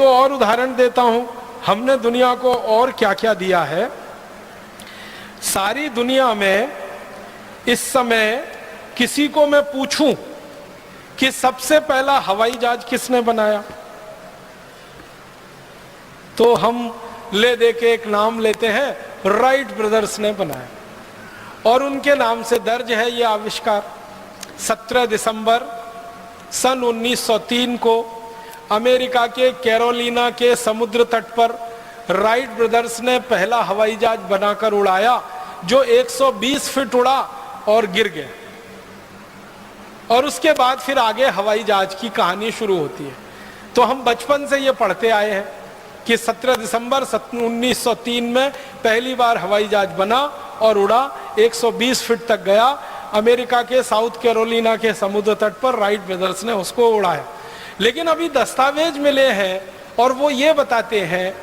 दो और उदाहरण देता हूं, हमने दुनिया को और क्या क्या दिया है। सारी दुनिया में इस समय किसी को मैं पूछूं कि सबसे पहला हवाई जहाज किसने बनाया, तो हम ले दे के एक नाम लेते हैं, राइट ब्रदर्स ने बनाया, और उनके नाम से दर्ज है ये आविष्कार। 17 दिसंबर सन 1903 को अमेरिका के कैरोलिना के समुद्र तट पर राइट ब्रदर्स ने पहला हवाई जहाज बनाकर उड़ाया, जो 120 फीट उड़ा और गिर गया। और उसके बाद फिर आगे हवाई जहाज की कहानी शुरू होती है। तो हम बचपन से ये पढ़ते आए हैं कि 17 दिसंबर 1903 में पहली बार हवाई जहाज बना और उड़ा, 120 फीट तक गया। अमेरिका के साउथ कैरोलिना के समुद्र तट पर राइट ब्रदर्स ने उसको उड़ाया। लेकिन अभी दस्तावेज मिले हैं और वो ये बताते हैं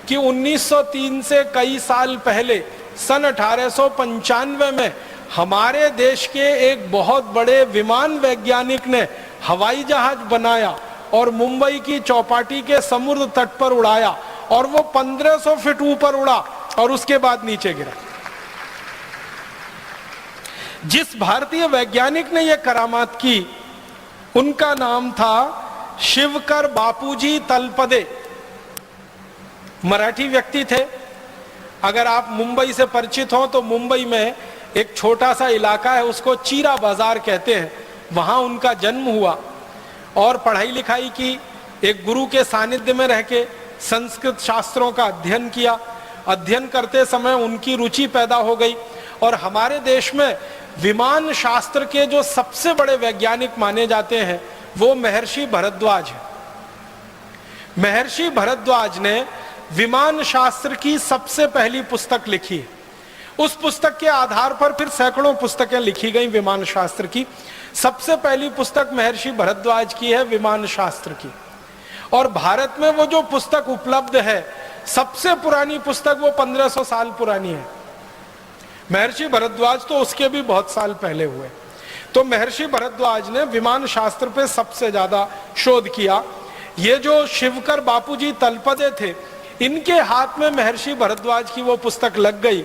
कि 1903 से कई साल पहले सन 1895 में हमारे देश के एक बहुत बड़े विमान वैज्ञानिक ने हवाई जहाज बनाया और मुंबई की चौपाटी के समुद्र तट पर उड़ाया, और वो 1500 फीट ऊपर उड़ा और उसके बाद नीचे गिरा। जिस भारतीय वैज्ञानिक ने यह करामात की, उनका नाम था शिवकर बापूजी तलपदे। मराठी व्यक्ति थे। अगर आप मुंबई से परिचित हो तो मुंबई में एक छोटा सा इलाका है, उसको चीरा बाजार कहते हैं, वहां उनका जन्म हुआ और पढ़ाई लिखाई की। एक गुरु के सानिध्य में रह के संस्कृत शास्त्रों का अध्ययन किया। अध्ययन करते समय उनकी रुचि पैदा हो गई और हमारे देश में विमान शास्त्र के जो सबसे बड़े वैज्ञानिक माने जाते हैं वो महर्षि भरद्वाज है। महर्षि भरद्वाज ने विमान शास्त्र की सबसे पहली पुस्तक लिखी है। उस पुस्तक के आधार पर फिर सैकड़ों पुस्तकें लिखी गई विमान शास्त्र की। सबसे पहली पुस्तक महर्षि भरद्वाज की है विमान शास्त्र की। और भारत में वो जो पुस्तक उपलब्ध है, सबसे पुरानी पुस्तक वो 1500 साल पुरानी है। महर्षि भरद्वाज तो उसके भी बहुत साल पहले हुए। तो महर्षि भरद्वाज ने विमान शास्त्र पे सबसे ज्यादा शोध किया। ये जो शिवकर बापूजी तलपदे थे, इनके हाथ में महर्षि भरद्वाज की वो पुस्तक लग गई,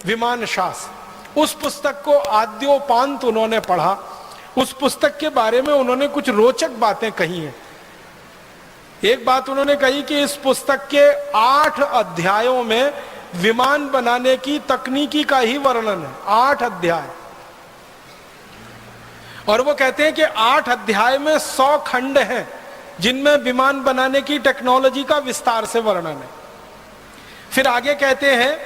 विमान शास्त्र। उस पुस्तक को आद्योपांत उन्होंने पढ़ा। उस पुस्तक के बारे में उन्होंने कुछ रोचक बातें कही हैं। एक बात उन्होंने कही कि इस पुस्तक के 8 अध्यायों में विमान बनाने की तकनीकी का ही वर्णन है। 8 अध्याय। और वो कहते हैं कि 8 अध्याय में 100 खंड हैं जिनमें विमान बनाने की टेक्नोलॉजी का विस्तार से वर्णन है। फिर आगे कहते हैं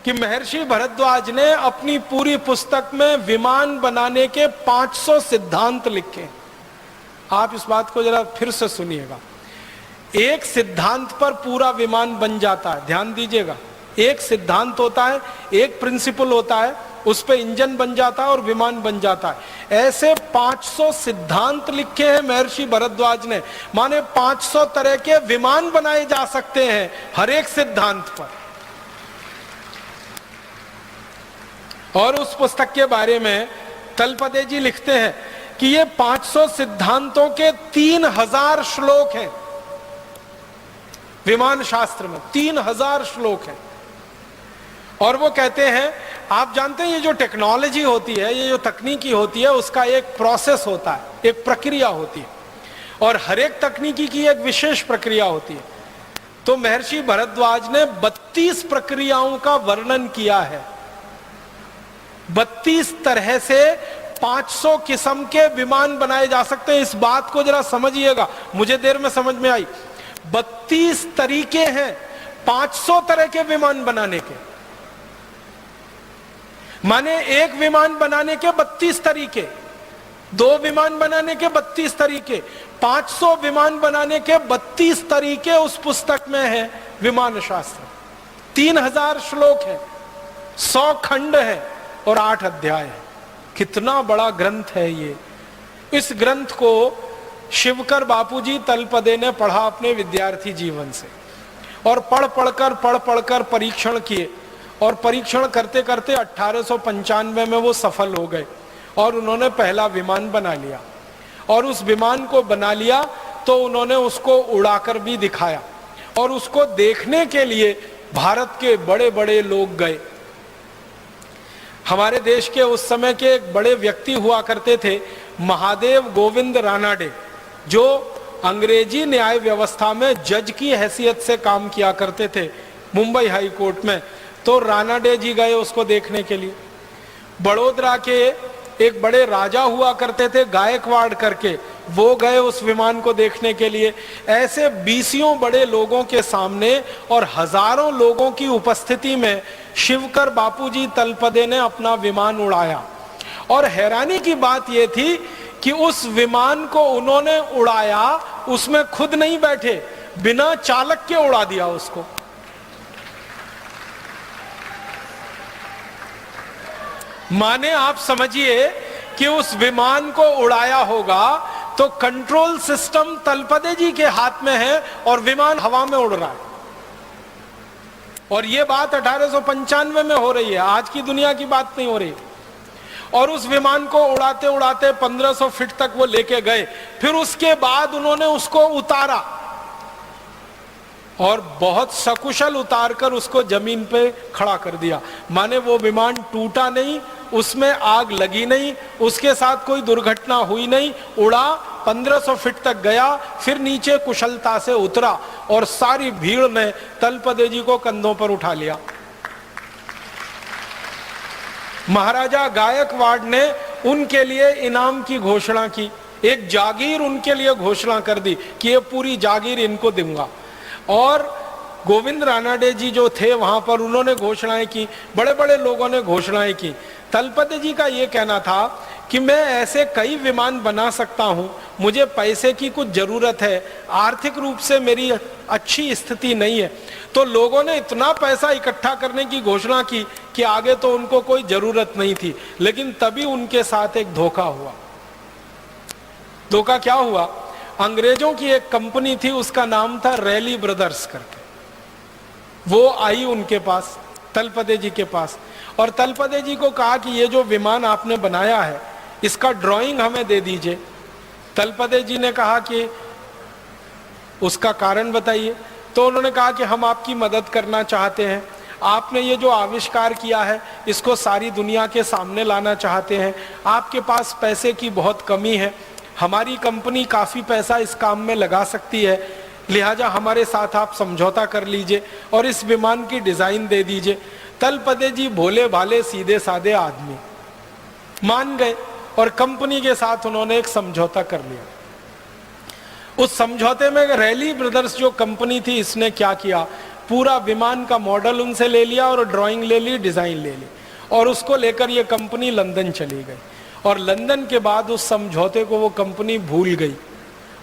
कि महर्षि भरद्वाज ने अपनी पूरी पुस्तक में विमान बनाने के 500 सिद्धांत लिखे। आप इस बात को जरा फिर से सुनिएगा। एक सिद्धांत पर पूरा विमान बन जाता है। ध्यान दीजिएगा, एक सिद्धांत होता है, एक प्रिंसिपल होता है, उस पे इंजन बन जाता है और विमान बन जाता है। ऐसे 500 सिद्धांत लिखे हैं महर्षि भरद्वाज ने। माने 500 तरह के विमान बनाए जा सकते हैं हर एक सिद्धांत पर। और उस पुस्तक के बारे में तलपदे जी लिखते हैं कि ये 500 सिद्धांतों के 3000 श्लोक हैं। विमान शास्त्र में 3000 श्लोक हैं। और वो कहते हैं, आप जानते हैं ये जो टेक्नोलॉजी होती है, ये जो तकनीकी होती है, उसका एक प्रोसेस होता है, एक प्रक्रिया होती है, और हर एक तकनीकी की एक विशेष प्रक्रिया होती है। तो महर्षि भरद्वाज ने 32 प्रक्रियाओं का वर्णन किया है। 32 तरह से 500 किस्म के विमान बनाए जा सकते हैं। इस बात को जरा समझिएगा, मुझे देर में समझ में आई। 32 तरीके हैं 500 तरह के विमान बनाने के। माने एक विमान बनाने के 32 तरीके, 2 विमान बनाने के 32 तरीके, 500 विमान बनाने के 32 तरीके उस पुस्तक में है विमान शास्त्र। 3000 श्लोक है, 100 खंड है और 8 अध्याय है। कितना बड़ा ग्रंथ है ये। इस ग्रंथ को शिवकर बापूजी तलपदे ने पढ़ा अपने विद्यार्थी जीवन से, और पढ़ पढ़कर परीक्षण किए, और परीक्षण करते करते 1895 में वो सफल हो गए और उन्होंने पहला विमान बना लिया। और उस विमान को बना लिया तो उन्होंने उसको उड़ाकर भी दिखाया, और उसको देखने के लिए भारत के बड़े बड़े लोग गए। हमारे देश के उस समय के एक बड़े व्यक्ति हुआ करते थे, महादेव गोविंद रानाडे, जो अंग्रेजी न्याय व्यवस्था में जज की हैसियत से काम किया करते थे मुंबई हाई कोर्ट में। तो रानाडे जी गए उसको देखने के लिए। बड़ोदरा के एक बड़े राजा हुआ करते थे गायकवाड़ करके, वो गए उस विमान को देखने के लिए। ऐसे बीसियों बड़े लोगों के सामने और हजारों लोगों की उपस्थिति में शिवकर बापूजी तलपदे ने अपना विमान उड़ाया। और हैरानी की बात यह थी कि उस विमान को उन्होंने उड़ाया, उसमें खुद नहीं बैठे, बिना चालक के उड़ा दिया उसको। माने आप समझिए कि उस विमान को उड़ाया होगा तो कंट्रोल सिस्टम तलपदे जी के हाथ में है और विमान हवा में उड़ रहा है। और यह बात 1895 में हो रही है, आज की दुनिया की बात नहीं हो रही। और उस विमान को उड़ाते उड़ाते 1500 फीट तक वो लेके गए। फिर उसके बाद उन्होंने उसको उतारा और बहुत सकुशल उतारकर उसको जमीन पे खड़ा कर दिया। माने वो विमान टूटा नहीं, उसमें आग लगी नहीं, उसके साथ कोई दुर्घटना हुई नहीं, उड़ा 1500 फीट तक गया, फिर नीचे कुशलता से उतरा और सारी भीड़ ने तलपदे जी को कंधों पर उठा लिया। महाराजा गायकवाड़ ने उनके लिए इनाम की घोषणा की, एक जागीर उनके लिए घोषणा कर दी कि ये पूरी जागीर इनको दूंगा। और गोविंद रानाडे जी जो थे वहां पर, उन्होंने घोषणाएं की, बड़े बड़े लोगों ने घोषणाएं की। तलपदे जी का ये कहना था कि मैं ऐसे कई विमान बना सकता हूं, मुझे पैसे की कुछ जरूरत है, आर्थिक रूप से मेरी अच्छी स्थिति नहीं है। तो लोगों ने इतना पैसा इकट्ठा करने की घोषणा की कि आगे तो उनको कोई जरूरत नहीं थी। लेकिन तभी उनके साथ एक धोखा हुआ। धोखा क्या हुआ? अंग्रेजों की एक कंपनी थी, उसका नाम था रैली ब्रदर्स करके। वो आई उनके पास, तलपदे जी के पास, और तलपदे जी को कहा कि ये जो विमान आपने बनाया है इसका ड्राइंग हमें दे दीजिए। तलपदे जी ने कहा कि उसका कारण बताइए। तो उन्होंने कहा कि हम आपकी मदद करना चाहते हैं, आपने ये जो आविष्कार किया है इसको सारी दुनिया के सामने लाना चाहते हैं, आपके पास पैसे की बहुत कमी है, हमारी कंपनी काफ़ी पैसा इस काम में लगा सकती है, लिहाजा हमारे साथ आप समझौता कर लीजिए और इस विमान की डिज़ाइन दे दीजिए। तलपदे जी भोले भाले सीधे साधे आदमी, मान गए और कंपनी के साथ उन्होंने एक समझौता कर लिया। उस समझौते में रैली ब्रदर्स जो कंपनी थी, इसने क्या किया, पूरा विमान का मॉडल उनसे ले लिया और ड्राइंग ले ली, डिज़ाइन ले ली, और उसको लेकर ये कंपनी लंदन चली गई। और लंदन के बाद उस समझौते को वो कंपनी भूल गई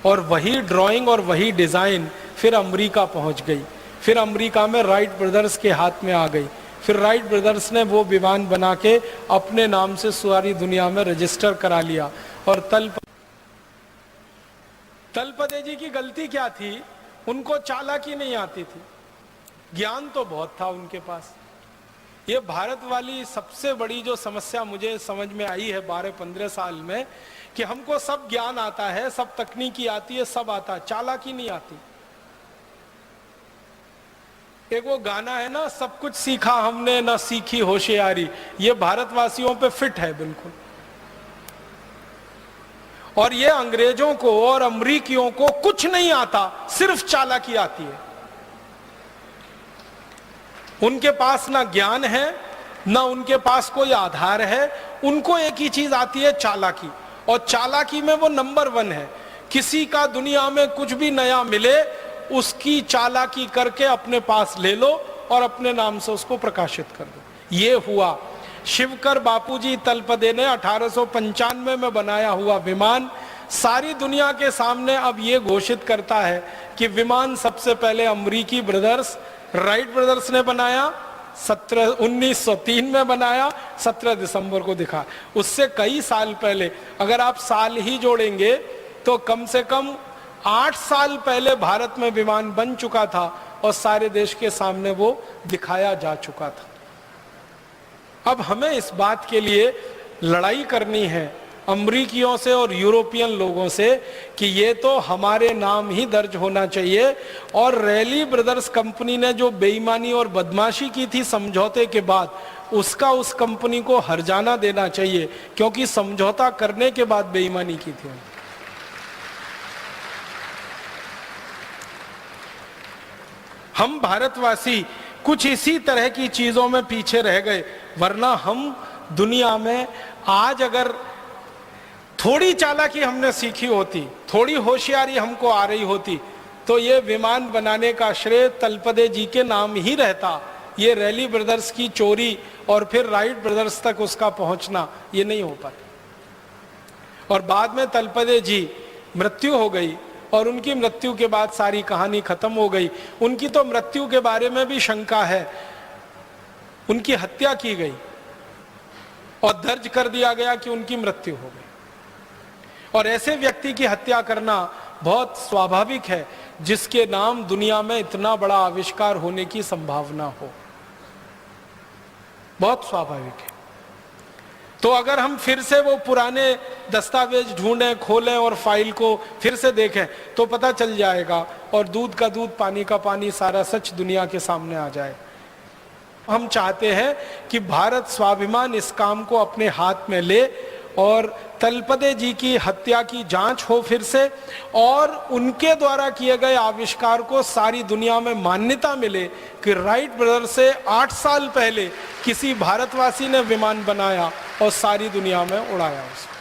और वही ड्राइंग और वही डिज़ाइन फिर अमेरिका पहुंच गई। फिर अमेरिका में राइट ब्रदर्स के हाथ में आ गई। फिर राइट ब्रदर्स ने वो विमान बना के अपने नाम से सारी दुनिया में रजिस्टर करा लिया। और तलपदे जी की गलती क्या थी? उनको चालाकी नहीं आती थी, ज्ञान तो बहुत था उनके पास। ये भारत वाली सबसे बड़ी जो समस्या मुझे समझ में आई है 12-15 साल में, कि हमको सब ज्ञान आता है, सब तकनीकी आती है, सब आता है, चालाकी नहीं आती। एक वो गाना है ना, सब कुछ सीखा हमने ना सीखी होशियारी, ये भारतवासियों पे फिट है बिल्कुल। और ये अंग्रेजों को और अमरीकियों को कुछ नहीं आता, सिर्फ चालाकी आती है। उनके पास ना ज्ञान है, ना उनके पास कोई आधार है, उनको एक ही चीज आती है, चालाकी। और चालाकी में वो नंबर 1 है। किसी का दुनिया में कुछ भी नया मिले, उसकी चालाकी करके अपने पास ले लो और अपने नाम से उसको प्रकाशित कर दो। ये हुआ। शिवकर बापूजी तलपदे ने 1895 में बनाया हुआ विमान सारी दुनिया के सामने अब ये घोषित करता है कि विमान सबसे पहले अमरीकी ब्रदर्स राइट ब्रदर्स ने बनाया, 1903 में बनाया, 17 दिसंबर को दिखा। उससे कई साल पहले, अगर आप साल ही जोड़ेंगे तो कम से कम 8 साल पहले भारत में विमान बन चुका था और सारे देश के सामने वो दिखाया जा चुका था। अब हमें इस बात के लिए लड़ाई करनी है अमरीकियों से और यूरोपियन लोगों से कि ये तो हमारे नाम ही दर्ज होना चाहिए, और रैली ब्रदर्स कंपनी ने जो बेईमानी और बदमाशी की थी समझौते के बाद, उसका उस कंपनी को हर्जाना देना चाहिए, क्योंकि समझौता करने के बाद बेईमानी की थी। हम भारतवासी कुछ इसी तरह की चीजों में पीछे रह गए, वरना हम दुनिया में आज अगर थोड़ी चालाकी हमने सीखी होती, थोड़ी होशियारी हमको आ रही होती, तो ये विमान बनाने का श्रेय तलपदे जी के नाम ही रहता। ये रैली ब्रदर्स की चोरी और फिर राइट ब्रदर्स तक उसका पहुंचना ये नहीं हो पाता। और बाद में तलपदे जी मृत्यु हो गई, और उनकी मृत्यु के बाद सारी कहानी खत्म हो गई। उनकी तो मृत्यु के बारे में भी शंका है, उनकी हत्या की गई और दर्ज कर दिया गया कि उनकी मृत्यु हो गई। और ऐसे व्यक्ति की हत्या करना बहुत स्वाभाविक है जिसके नाम दुनिया में इतना बड़ा आविष्कार होने की संभावना हो, बहुत स्वाभाविक है। तो अगर हम फिर से वो पुराने दस्तावेज ढूंढें, खोलें और फाइल को फिर से देखें तो पता चल जाएगा, और दूध का दूध पानी का पानी, सारा सच दुनिया के सामने आ जाए। हम चाहते हैं कि भारत स्वाभिमान इस काम को अपने हाथ में ले और तलपदे जी की हत्या की जांच हो फिर से, और उनके द्वारा किए गए आविष्कार को सारी दुनिया में मान्यता मिले कि राइट ब्रदर से 8 साल पहले किसी भारतवासी ने विमान बनाया और सारी दुनिया में उड़ाया उसको।